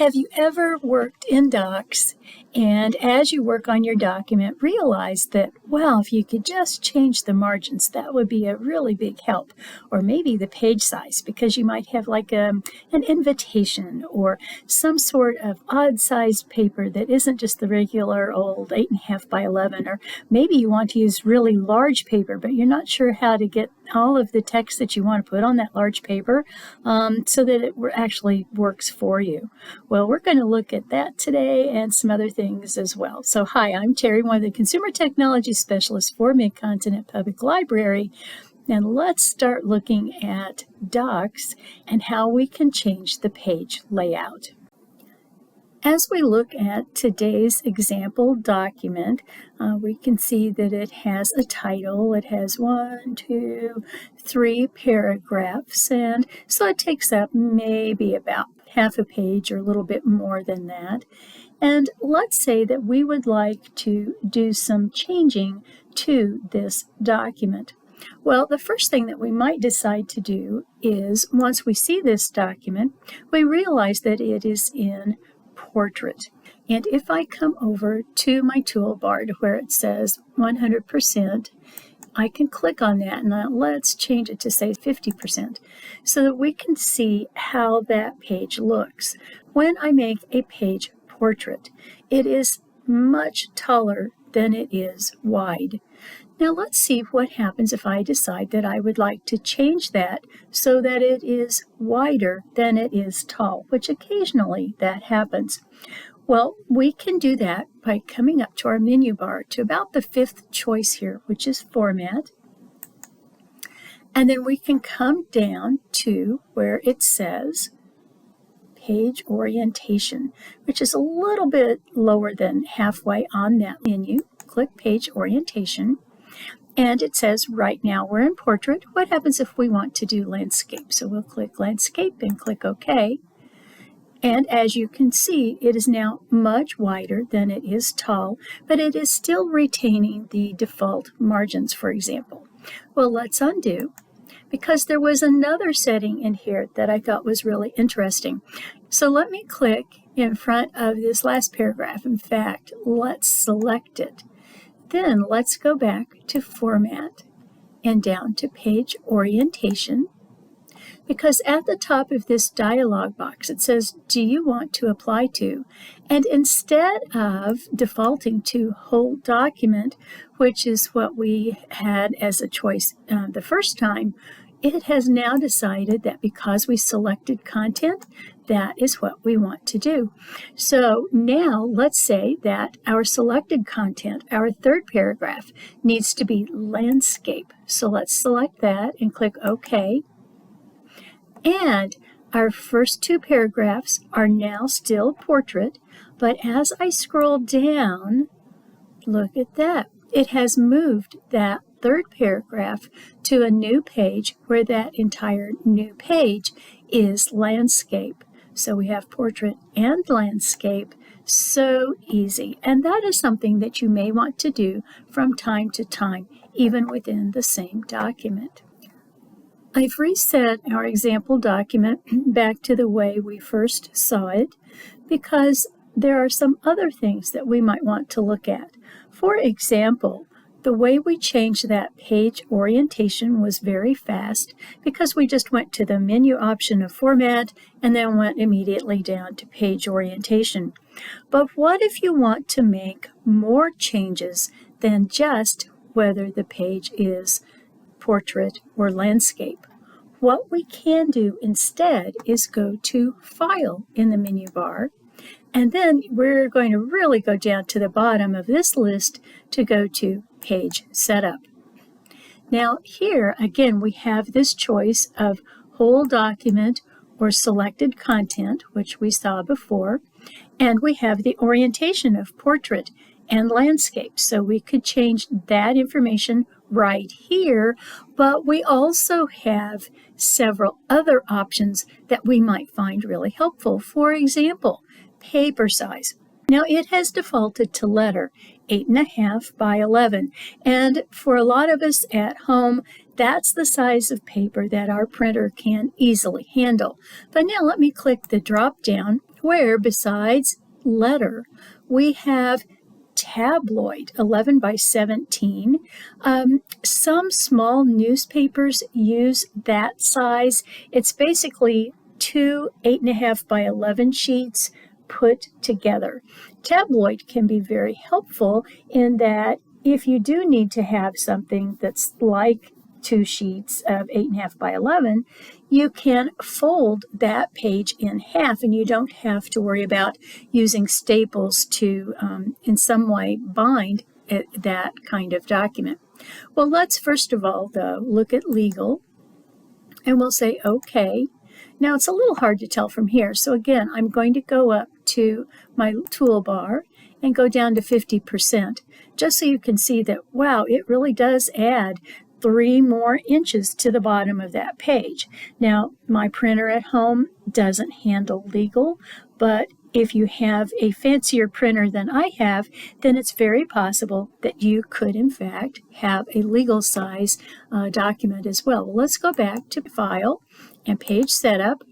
Have you ever worked in docs and as you work on your document realize that, well, if you could just change the margins, that would be a really big help? Or maybe the page size, because you might have like an invitation or some sort of odd-sized paper that isn't just the regular old 8.5 by 11, or maybe you want to use really large paper, but you're not sure how to get all of the text that you want to put on that large paper so that it actually works for you. Well, we're going to look at that today and some other things as well. So hi, I'm Terry, one of the Consumer Technology Specialists for Mid-Continent Public Library. And let's start looking at docs and how we can change the page layout. As we look at today's example document, we can see that it has a title. It has 1, 2, 3 paragraphs, and so it takes up maybe about half a page or a little bit more than that. And let's say that we would like to do some changing to this document. Well, the first thing that we might decide to do is, once we see this document, we realize that it is in portrait. And if I come over to my toolbar to where it says 100%, I can click on that, and now let's change it to say 50% so that we can see how that page looks. When I make a page portrait, it is much taller than it is wide. Now let's see what happens if I decide that I would like to change that so that it is wider than it is tall, which occasionally that happens. Well, we can do that by coming up to our menu bar to about the 5th choice here, which is Format. And then we can come down to where it says Page Orientation, which is a little bit lower than halfway on that menu. Click Page Orientation. And it says right now we're in portrait. What happens if we want to do landscape? So we'll click landscape and click OK. And as you can see, it is now much wider than it is tall, but it is still retaining the default margins, for example. Well, let's undo, because there was another setting in here that I thought was really interesting. So let me click in front of this last paragraph. In fact, let's select it. Then let's go back to Format and down to Page Orientation, because at the top of this dialog box it says, do you want to apply to? And instead of defaulting to whole document, which is what we had as a choice the first time, it has now decided that because we selected content, that is what we want to do. So now let's say that our selected content, our third paragraph, needs to be landscape. So let's select that and click OK. And our first 2 paragraphs are now still portrait, but as I scroll down, look at that. It has moved that third paragraph to a new page where that entire new page is landscape. So we have portrait and landscape. So easy. And that is something that you may want to do from time to time, even within the same document. I've reset our example document back to the way we first saw it because there are some other things that we might want to look at. For example, the way we changed that page orientation was very fast because we just went to the menu option of Format and then went immediately down to Page Orientation. But what if you want to make more changes than just whether the page is portrait or landscape? What we can do instead is go to File in the menu bar, and then we're going to really go down to the bottom of this list to go to Page Setup. Now here again we have this choice of whole document or selected content, which we saw before, and we have the orientation of portrait and landscape. So we could change that information right here, but we also have several other options that we might find really helpful. For example, paper size. Now it has defaulted to letter 8.5 by 11, and for a lot of us at home, that's the size of paper that our printer can easily handle. But now let me click the drop down where besides letter, we have tabloid 11 by 17. Some small newspapers use that size. It's basically two 8.5 by 11 sheets put together. Tabloid can be very helpful in that if you do need to have something that's like two sheets of 8.5 by 11, you can fold that page in half, and you don't have to worry about using staples to in some way bind that kind of document. Well, let's first of all, though, look at legal, and we'll say OK. Now, it's a little hard to tell from here, so again, I'm going to go up to my toolbar and go down to 50%, just so you can see that, wow, it really does add 3 more inches to the bottom of that page. Now, my printer at home doesn't handle legal, but if you have a fancier printer than I have, then it's very possible that you could, in fact, have a legal size document as well. Well, let's go back to File and Page Setup,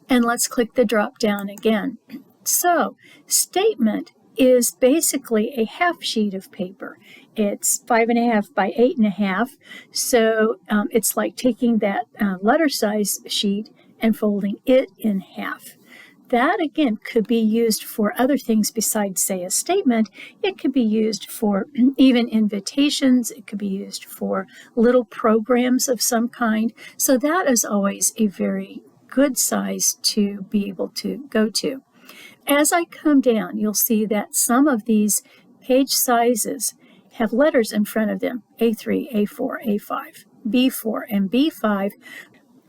and let's click the drop down again. So, statement is basically a half sheet of paper. It's 5.5 by 8.5, so it's like taking that letter size sheet and folding it in half. That, again, could be used for other things besides, say, a statement. It could be used for even invitations. It could be used for little programs of some kind. So that is always a very good size to be able to go to. As I come down, you'll see that some of these page sizes have letters in front of them, A3, A4, A5, B4, and B5.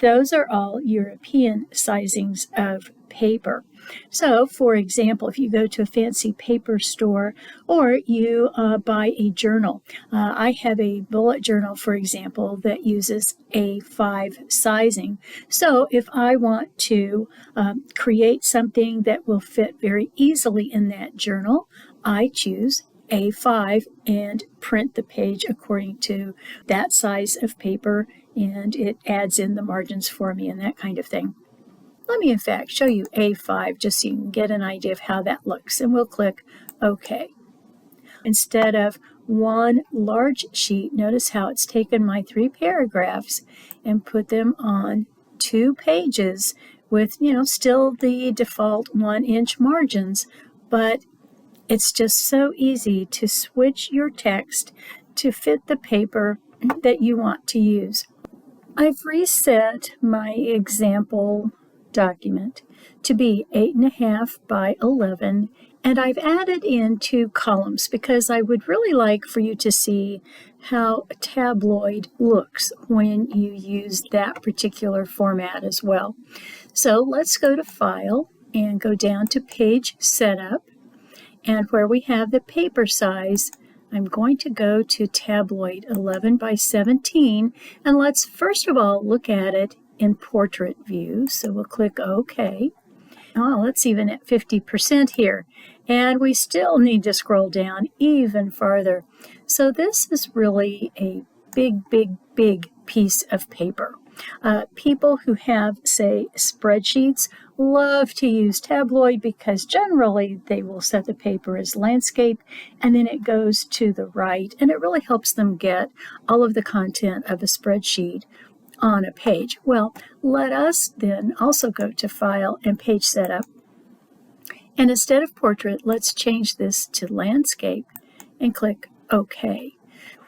Those are all European sizings of paper. So, for example, if you go to a fancy paper store or you buy a journal, I have a bullet journal, for example, that uses A5 sizing. So if I want to create something that will fit very easily in that journal, I choose A5 and print the page according to that size of paper, and it adds in the margins for me and that kind of thing. Let me, in fact, show you A5 just so you can get an idea of how that looks, and we'll click OK. Instead of one large sheet, notice how it's taken my 3 paragraphs and put them on 2 pages with, still the default 1-inch margins, but it's just so easy to switch your text to fit the paper that you want to use. I've reset my example document to be 8.5 by 11, and I've added in 2 columns because I would really like for you to see how a tabloid looks when you use that particular format as well. So let's go to File and go down to Page Setup, and where we have the paper size, I'm going to go to Tabloid 11 by 17, and let's first of all look at it in portrait view. So we'll click OK. Oh, let's even at 50% here, and we still need to scroll down even farther. So this is really a big piece of paper. People who have, say, spreadsheets love to use Tabloid because generally they will set the paper as landscape and then it goes to the right, and it really helps them get all of the content of a spreadsheet on a page. Well, let us then also go to File and Page Setup, and instead of portrait, let's change this to landscape and click OK.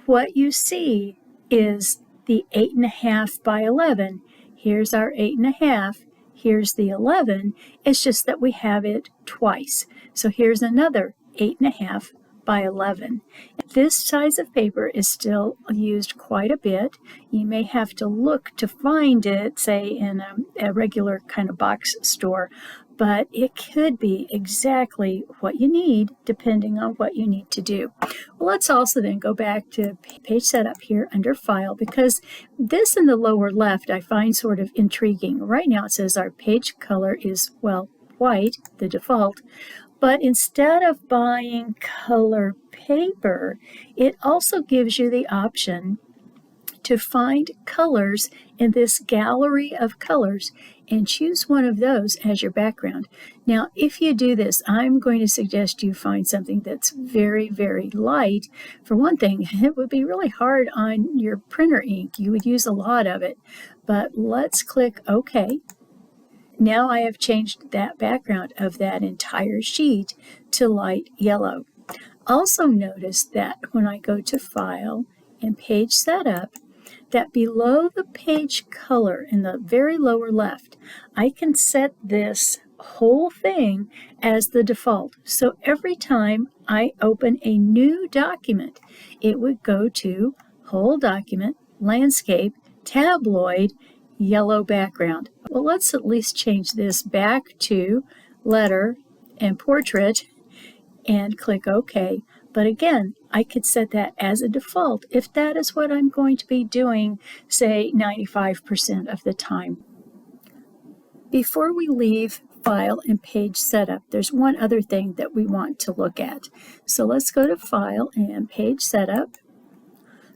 What you see is the 8.5 by 11. Here's our 8.5. Here's the 11. It's just that we have it twice. So here's another 8.5 by 11. This size of paper is still used quite a bit. You may have to look to find it, say, in a regular kind of box store, but it could be exactly what you need depending on what you need to do. Well, let's also then go back to Page Setup here under File, because this in the lower left I find sort of intriguing. Right now it says our page color is, well, white, the default, but instead of buying color paper, it also gives you the option to find colors in this gallery of colors, and choose one of those as your background. Now, if you do this, I'm going to suggest you find something that's very, very light. For one thing, it would be really hard on your printer ink. You would use a lot of it. But let's click OK. Now I have changed that background of that entire sheet to light yellow. Also notice that when I go to File and Page Setup, that below the page color in the very lower left, I can set this whole thing as the default. So every time I open a new document, it would go to Whole Document, Landscape, Tabloid, Yellow Background. Well, let's at least change this back to Letter and Portrait and click OK. But again, I could set that as a default if that is what I'm going to be doing, say, 95% of the time. Before we leave File and Page Setup, there's one other thing that we want to look at. So let's go to File and Page Setup,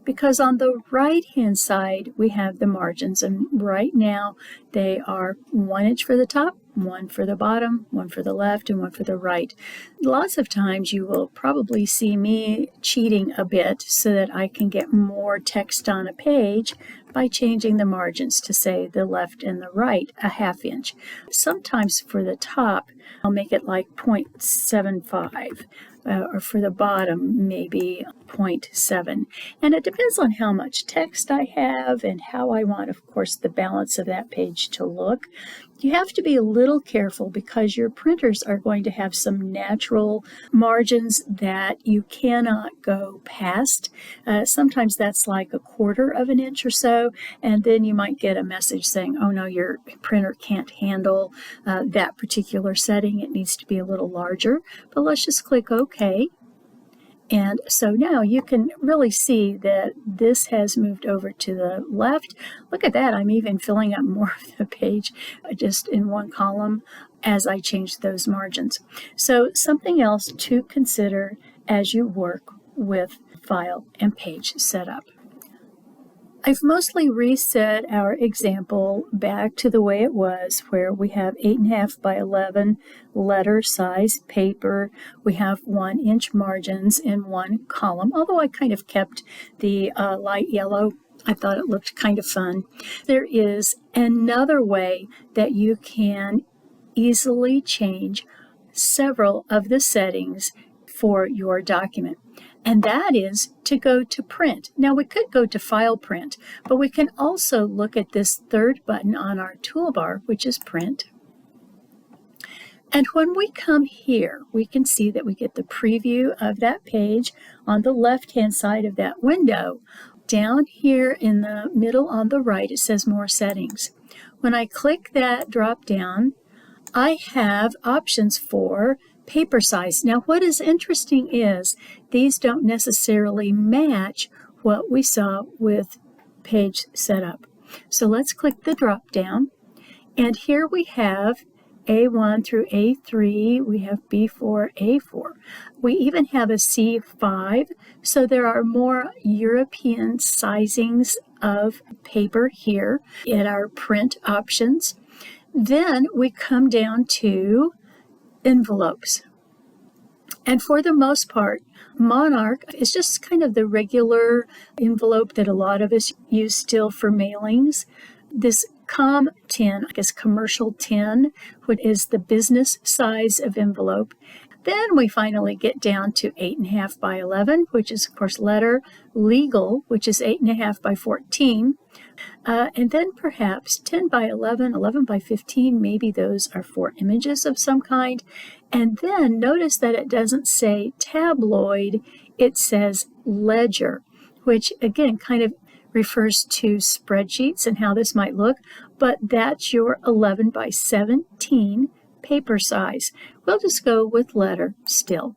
because on the right-hand side, we have the margins, and right now they are 1 inch for the top, 1 for the bottom, 1 for the left, and 1 for the right. Lots of times you will probably see me cheating a bit so that I can get more text on a page by changing the margins to, say, the left and the right a ½ inch. Sometimes for the top, I'll make it like 0.75. Or for the bottom, maybe 0.7. And it depends on how much text I have and how I want, of course, the balance of that page to look. You have to be a little careful because your printers are going to have some natural margins that you cannot go past. Sometimes that's like 1/4 of an inch or so, and then you might get a message saying, oh no, your printer can't handle that particular setting. It needs to be a little larger. But let's just click OK. And so now you can really see that this has moved over to the left. Look at that. I'm even filling up more of the page just in one column as I change those margins. So something else to consider as you work with File and Page Setup. I've mostly reset our example back to the way it was, where we have 8.5 by 11 letter size paper. We have 1 inch margins in one column, although I kind of kept the light yellow. I thought it looked kind of fun. There is another way that you can easily change several of the settings for your document. And that is to go to Print. Now, we could go to File Print, but we can also look at this third button on our toolbar, which is Print. And when we come here, we can see that we get the preview of that page on the left-hand side of that window. Down here in the middle on the right, it says More Settings. When I click that drop down, I have options for paper size. Now, what is interesting is these don't necessarily match what we saw with Page Setup. So let's click the drop down, and here we have A1 through A3, we have B4, A4. We even have a C5, so there are more European sizings of paper here in our print options. Then we come down to envelopes. And for the most part, Monarch is just kind of the regular envelope that a lot of us use still for mailings. This Com 10, I guess commercial 10, which is the business size of envelope. Then we finally get down to 8.5 by 11, which is, of course, letter, legal, which is 8.5 by 14. And then perhaps 10 by 11, 11 by 15, maybe those are for images of some kind. And then notice that it doesn't say tabloid, it says ledger, which again kind of refers to spreadsheets and how this might look, but that's your 11 by 17 paper size. We'll just go with letter still.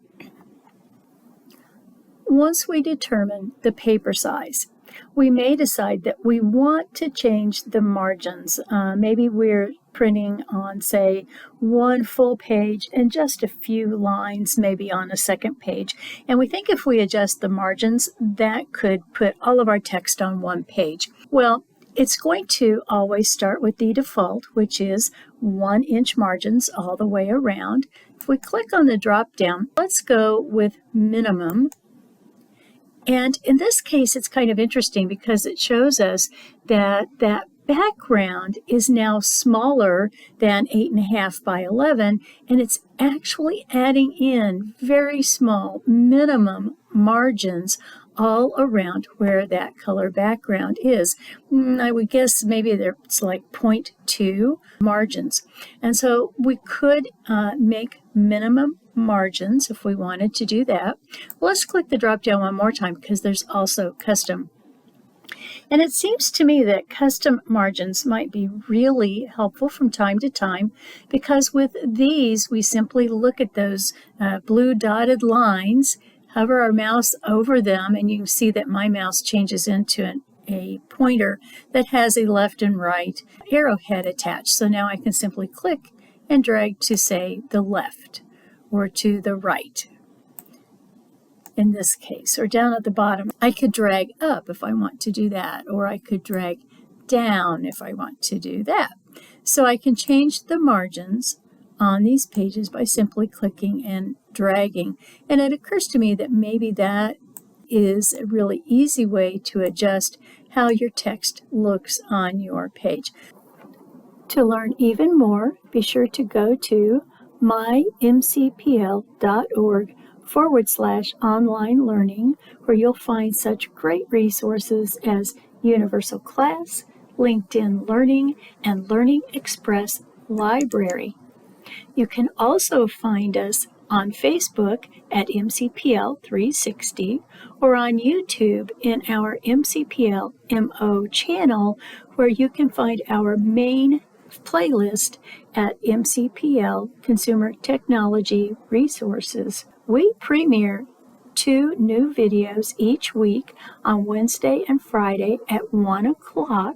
Once we determine the paper size, we may decide that we want to change the margins. Maybe we're printing on, say, one full page and just a few lines maybe on a second page. And we think if we adjust the margins, that could put all of our text on one page. Well, It's going to always start with the default, which is 1-inch margins all the way around. If we click on the drop down, let's go with minimum. And in this case, it's kind of interesting because it shows us that that background is now smaller than 8.5 by 11, and it's actually adding in very small minimum margins all around where that color background is. I would guess maybe it's like 0.2 margins. And so we could make minimum margins if we wanted to do that. Well, let's click the drop down one more time because there's also custom. And it seems to me that custom margins might be really helpful from time to time because with these we simply look at those blue dotted lines, hover our mouse over them, and you can see that my mouse changes into a pointer that has a left and right arrowhead attached. So now I can simply click and drag to, say, the left or to the right in this case, or down at the bottom. I could drag up if I want to do that, or I could drag down if I want to do that. So I can change the margins on these pages by simply clicking and dragging. And it occurs to me that maybe that is a really easy way to adjust how your text looks on your page. To learn even more, be sure to go to mymcpl.org/online learning, where you'll find such great resources as Universal Class, LinkedIn Learning, and Learning Express Library. You can also find us on Facebook at MCPL 360 or on YouTube in our MCPL MO channel, where you can find our main playlist at MCPL Consumer Technology Resources. We premiere 2 new videos each week on Wednesday and Friday at 1 o'clock.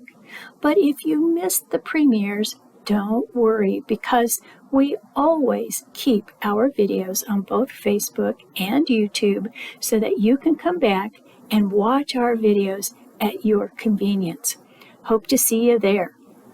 But if you missed the premieres, don't worry, because we always keep our videos on both Facebook and YouTube so that you can come back and watch our videos at your convenience. Hope to see you there.